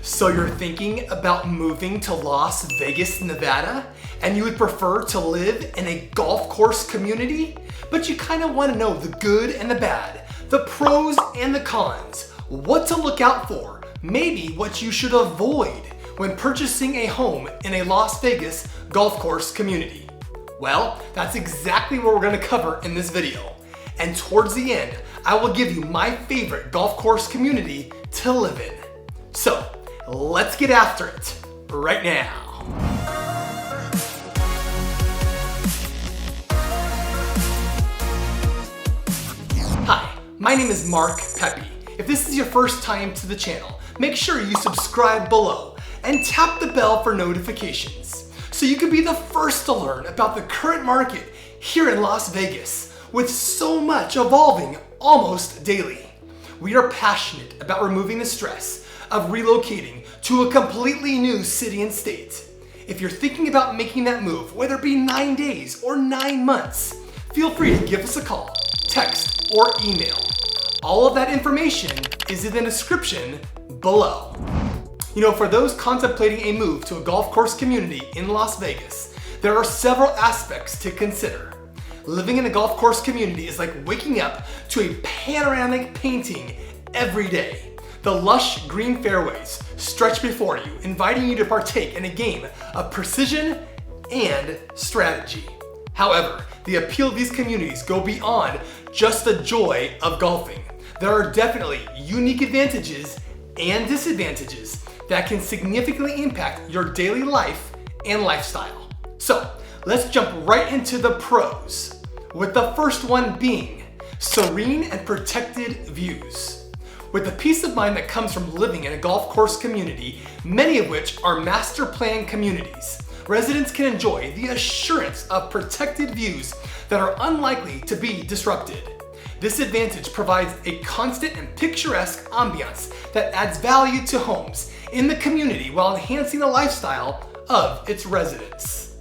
So you're thinking about moving to Las Vegas, Nevada, and you would prefer to live in a golf course community, but you kind of want to know the good and the bad, the pros and the cons, what to look out for, maybe what you should avoid when purchasing a home in a Las Vegas golf course community. Well, that's exactly what we're going to cover in this video. And towards the end, I will give you my favorite golf course community to live in. So, let's get after it right now. Hi, my name is Mark Pepe. If this is your first time to the channel, make sure you subscribe below and tap the bell for notifications so you can be the first to learn about the current market here in Las Vegas, with so much evolving almost daily. We are passionate about removing the stress of relocating to a completely new city and state. If you're thinking about making that move, whether it be 9 days or 9 months, feel free to give us a call, text, or email. All of that information is in the description below. For those contemplating a move to a golf course community in Las Vegas, there are several aspects to consider. Living in a golf course community is like waking up to a panoramic painting every day. The lush green fairways stretch before you, inviting you to partake in a game of precision and strategy. However, the appeal of these communities go beyond just the joy of golfing. There are definitely unique advantages and disadvantages that can significantly impact your daily life and lifestyle. So, let's jump right into the pros, with the first one being serene and protected views. With the peace of mind that comes from living in a golf course community, many of which are master plan communities, residents can enjoy the assurance of protected views that are unlikely to be disrupted. This advantage provides a constant and picturesque ambiance that adds value to homes in the community while enhancing the lifestyle of its residents.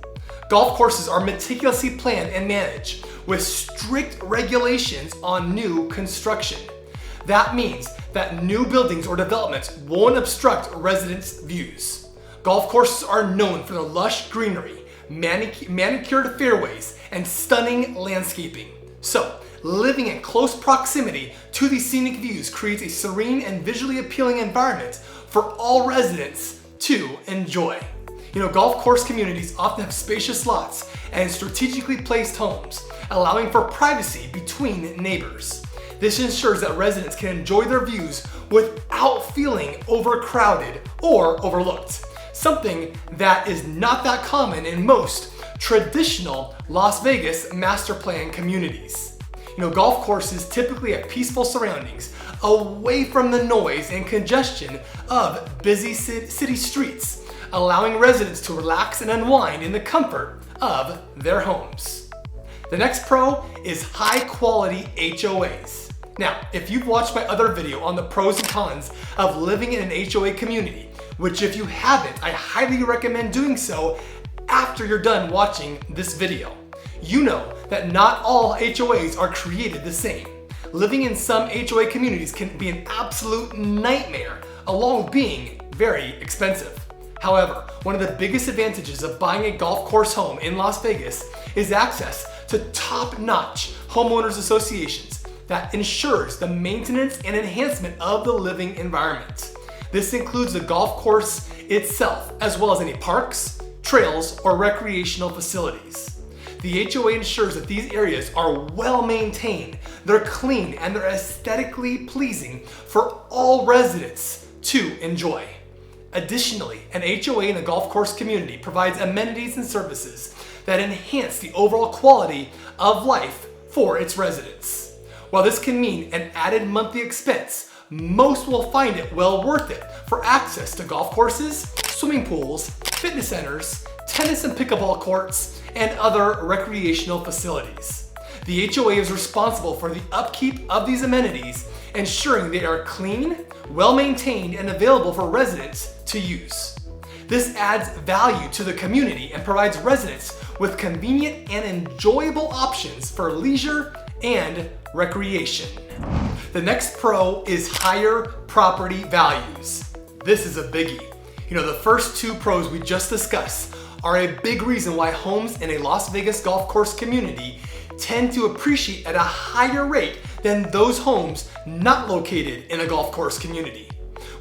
Golf courses are meticulously planned and managed with strict regulations on new construction. That means that new buildings or developments won't obstruct residents' views. Golf courses are known for their lush greenery, manicured fairways, and stunning landscaping. So, living in close proximity to these scenic views creates a serene and visually appealing environment for all residents to enjoy. Golf course communities often have spacious lots and strategically placed homes, allowing for privacy between neighbors. This ensures that residents can enjoy their views without feeling overcrowded or overlooked, something that is not that common in most traditional Las Vegas master plan communities. Golf courses typically have peaceful surroundings, away from the noise and congestion of busy city streets, allowing residents to relax and unwind in the comfort of their homes. The next pro is high quality HOAs. Now, if you've watched my other video on the pros and cons of living in an HOA community, which if you haven't, I highly recommend doing so after you're done watching this video. You know that not all HOAs are created the same. Living in some HOA communities can be an absolute nightmare, along with being very expensive. However, one of the biggest advantages of buying a golf course home in Las Vegas is access to top-notch homeowners associations that ensures the maintenance and enhancement of the living environment. This includes the golf course itself, as well as any parks, trails, or recreational facilities. The HOA ensures that these areas are well maintained, they're clean, and they're aesthetically pleasing for all residents to enjoy. Additionally, an HOA in a golf course community provides amenities and services that enhance the overall quality of life for its residents. While this can mean an added monthly expense, most will find it well worth it for access to golf courses, swimming pools, fitness centers, tennis and pickleball courts, and other recreational facilities. The HOA is responsible for the upkeep of these amenities, ensuring they are clean, well-maintained, and available for residents to use. This adds value to the community and provides residents with convenient and enjoyable options for leisure and recreation. The next pro is higher property values. This is a biggie. The first two pros we just discussed are a big reason why homes in a Las Vegas golf course community tend to appreciate at a higher rate than those homes not located in a golf course community.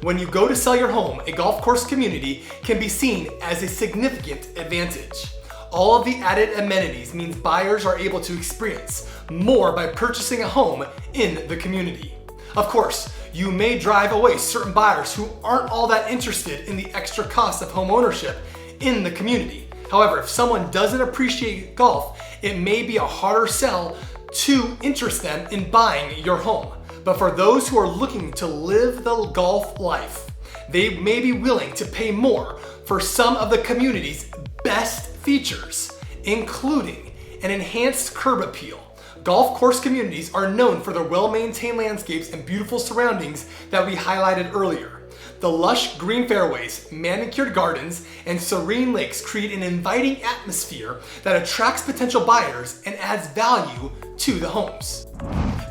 When you go to sell your home, a golf course community can be seen as a significant advantage. All of the added amenities means buyers are able to experience more by purchasing a home in the community. Of course, you may drive away certain buyers who aren't all that interested in the extra cost of home ownership in the community. However, if someone doesn't appreciate golf, it may be a harder sell to interest them in buying your home. But for those who are looking to live the golf life, they may be willing to pay more for some of the community's best features, including an enhanced curb appeal. Golf course communities are known for their well-maintained landscapes and beautiful surroundings that we highlighted earlier. The lush green fairways, manicured gardens, and serene lakes create an inviting atmosphere that attracts potential buyers and adds value to the homes.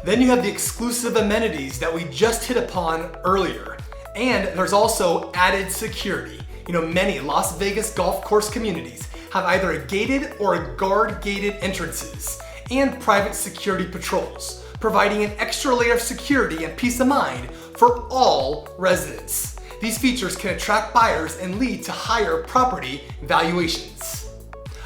Then you have the exclusive amenities that we just hit upon earlier. And there's also added security. Many Las Vegas golf course communities have either a gated or a guard-gated entrances and private security patrols, providing an extra layer of security and peace of mind for all residents. These features can attract buyers and lead to higher property valuations.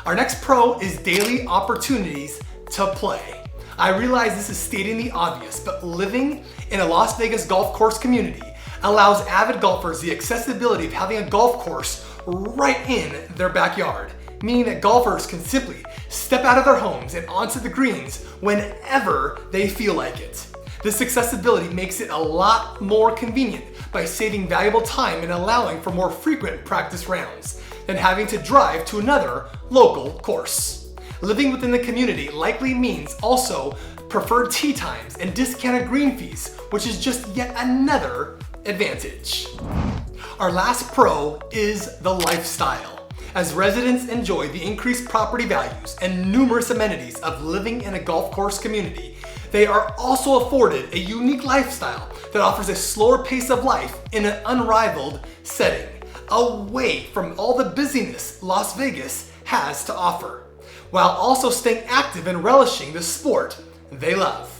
Our next pro is daily opportunities to play. I realize this is stating the obvious, but living in a Las Vegas golf course community allows avid golfers the accessibility of having a golf course right in their backyard, meaning that golfers can simply step out of their homes and onto the greens whenever they feel like it. This accessibility makes it a lot more convenient by saving valuable time and allowing for more frequent practice rounds than having to drive to another local course. Living within the community likely means also preferred tee times and discounted green fees, which is just yet another advantage. Our last pro is the lifestyle. As residents enjoy the increased property values and numerous amenities of living in a golf course community, they are also afforded a unique lifestyle that offers a slower pace of life in an unrivaled setting, away from all the busyness Las Vegas has to offer, while also staying active and relishing the sport they love.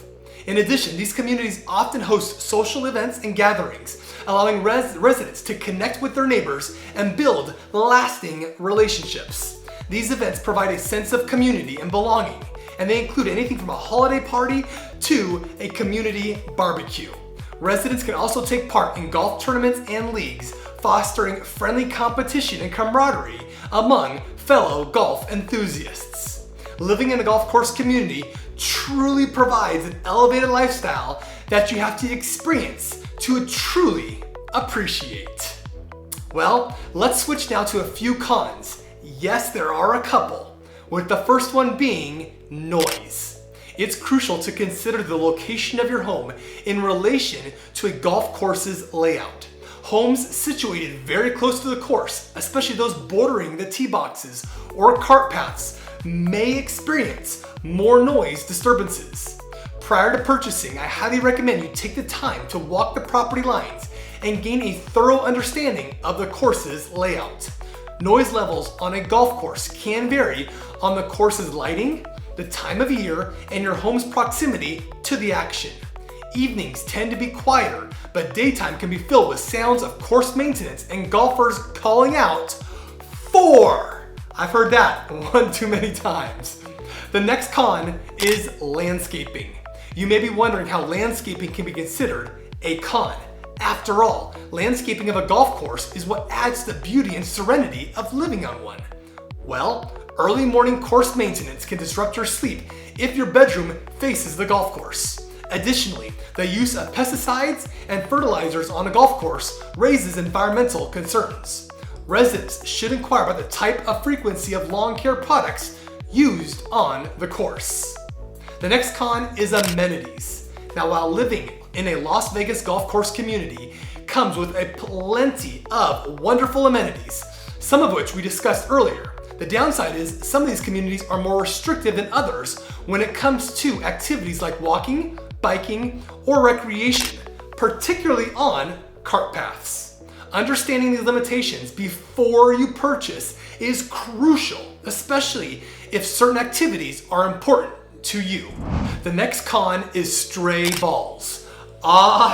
In addition, these communities often host social events and gatherings, allowing residents to connect with their neighbors and build lasting relationships. These events provide a sense of community and belonging, and they include anything from a holiday party to a community barbecue. Residents can also take part in golf tournaments and leagues, fostering friendly competition and camaraderie among fellow golf enthusiasts. Living in a golf course community truly provides an elevated lifestyle that you have to experience to truly appreciate. Well, let's switch now to a few cons. Yes, there are a couple, with the first one being noise. It's crucial to consider the location of your home in relation to a golf course's layout. Homes situated very close to the course, especially those bordering the tee boxes or cart paths, may experience more noise disturbances. Prior to purchasing, I highly recommend you take the time to walk the property lines and gain a thorough understanding of the course's layout. Noise levels on a golf course can vary on the course's lighting, the time of year, and your home's proximity to the action. Evenings tend to be quieter, but daytime can be filled with sounds of course maintenance and golfers calling out, "4!" I've heard that one too many times. The next con is landscaping. You may be wondering how landscaping can be considered a con. After all, landscaping of a golf course is what adds to the beauty and serenity of living on one. Well, early morning course maintenance can disrupt your sleep if your bedroom faces the golf course. Additionally, the use of pesticides and fertilizers on a golf course raises environmental concerns. Residents should inquire about the type of frequency of lawn care products used on the course. The next con is amenities. Now, while living in a Las Vegas golf course community comes with a plenty of wonderful amenities, some of which we discussed earlier, the downside is some of these communities are more restrictive than others when it comes to activities like walking, biking, or recreation, particularly on cart paths. Understanding these limitations before you purchase is crucial, especially if certain activities are important to you. The next con is stray balls.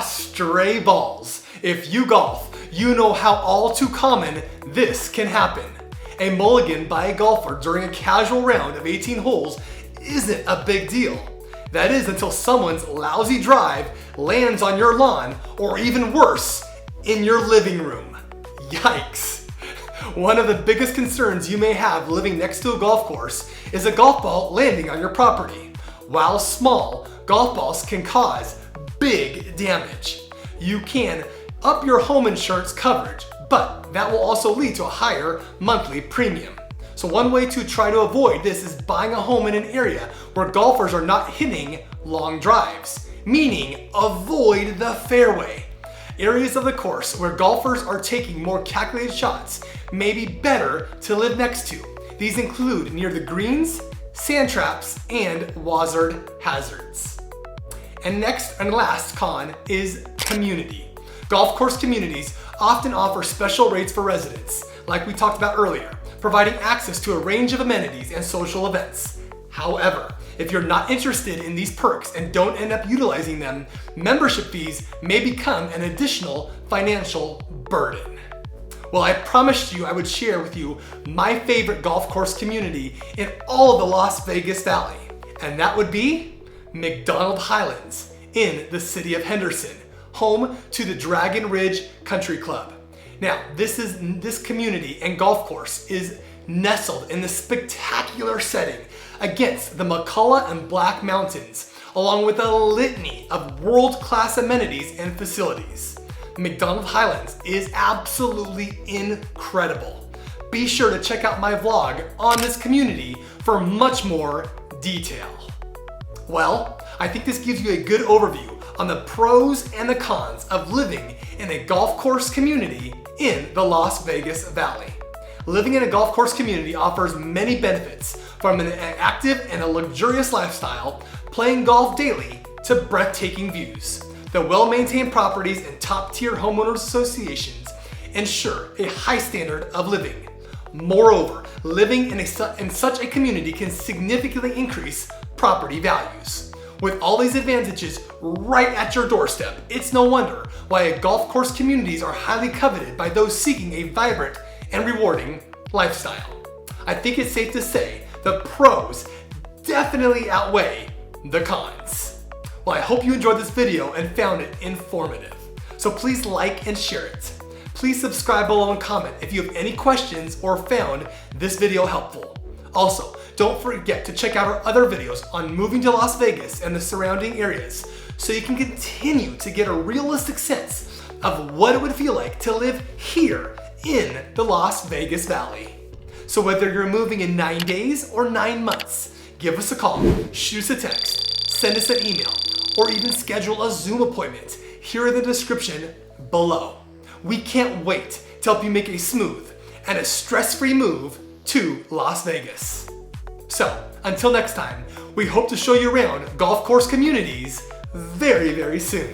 Stray balls. If you golf, you know how all too common this can happen. A mulligan by a golfer during a casual round of 18 holes isn't a big deal. That is until someone's lousy drive lands on your lawn, or even worse, in your living room. Yikes. One of the biggest concerns you may have living next to a golf course is a golf ball landing on your property. While small, golf balls can cause big damage. You can up your home insurance coverage, but that will also lead to a higher monthly premium. So one way to try to avoid this is buying a home in an area where golfers are not hitting long drives, meaning avoid the fairway. Areas of the course where golfers are taking more calculated shots may be better to live next to. These include near the greens, sand traps, and wazard hazards. And next and last con is community. Golf course communities often offer special rates for residents, like we talked about earlier, providing access to a range of amenities and social events. However, if you're not interested in these perks and don't end up utilizing them, membership fees may become an additional financial burden. Well, I promised you I would share with you my favorite golf course community in all of the Las Vegas Valley, and that would be McDonald Highlands in the city of Henderson, home to the Dragon Ridge Country Club. Now, this community and golf course is nestled in the spectacular setting against the McCullough and Black Mountains, along with a litany of world-class amenities and facilities. McDonald Highlands is absolutely incredible. Be sure to check out my vlog on this community for much more detail. Well, I think this gives you a good overview on the pros and the cons of living in a golf course community in the Las Vegas Valley. Living in a golf course community offers many benefits, from an active and a luxurious lifestyle, playing golf daily, to breathtaking views. The well-maintained properties and top-tier homeowners associations ensure a high standard of living. Moreover, living in such a community can significantly increase property values. With all these advantages right at your doorstep, it's no wonder why golf course communities are highly coveted by those seeking a vibrant and rewarding lifestyle. I think it's safe to say the pros definitely outweigh the cons. Well, I hope you enjoyed this video and found it informative. So please like and share it. Please subscribe below and comment if you have any questions or found this video helpful. Also, don't forget to check out our other videos on moving to Las Vegas and the surrounding areas so you can continue to get a realistic sense of what it would feel like to live here in the Las Vegas Valley. So whether you're moving in 9 days or 9 months, give us a call, shoot us a text, send us an email, or even schedule a Zoom appointment here in the description below. We can't wait to help you make a smooth and a stress-free move to Las Vegas. So, until next time, we hope to show you around golf course communities very, very soon.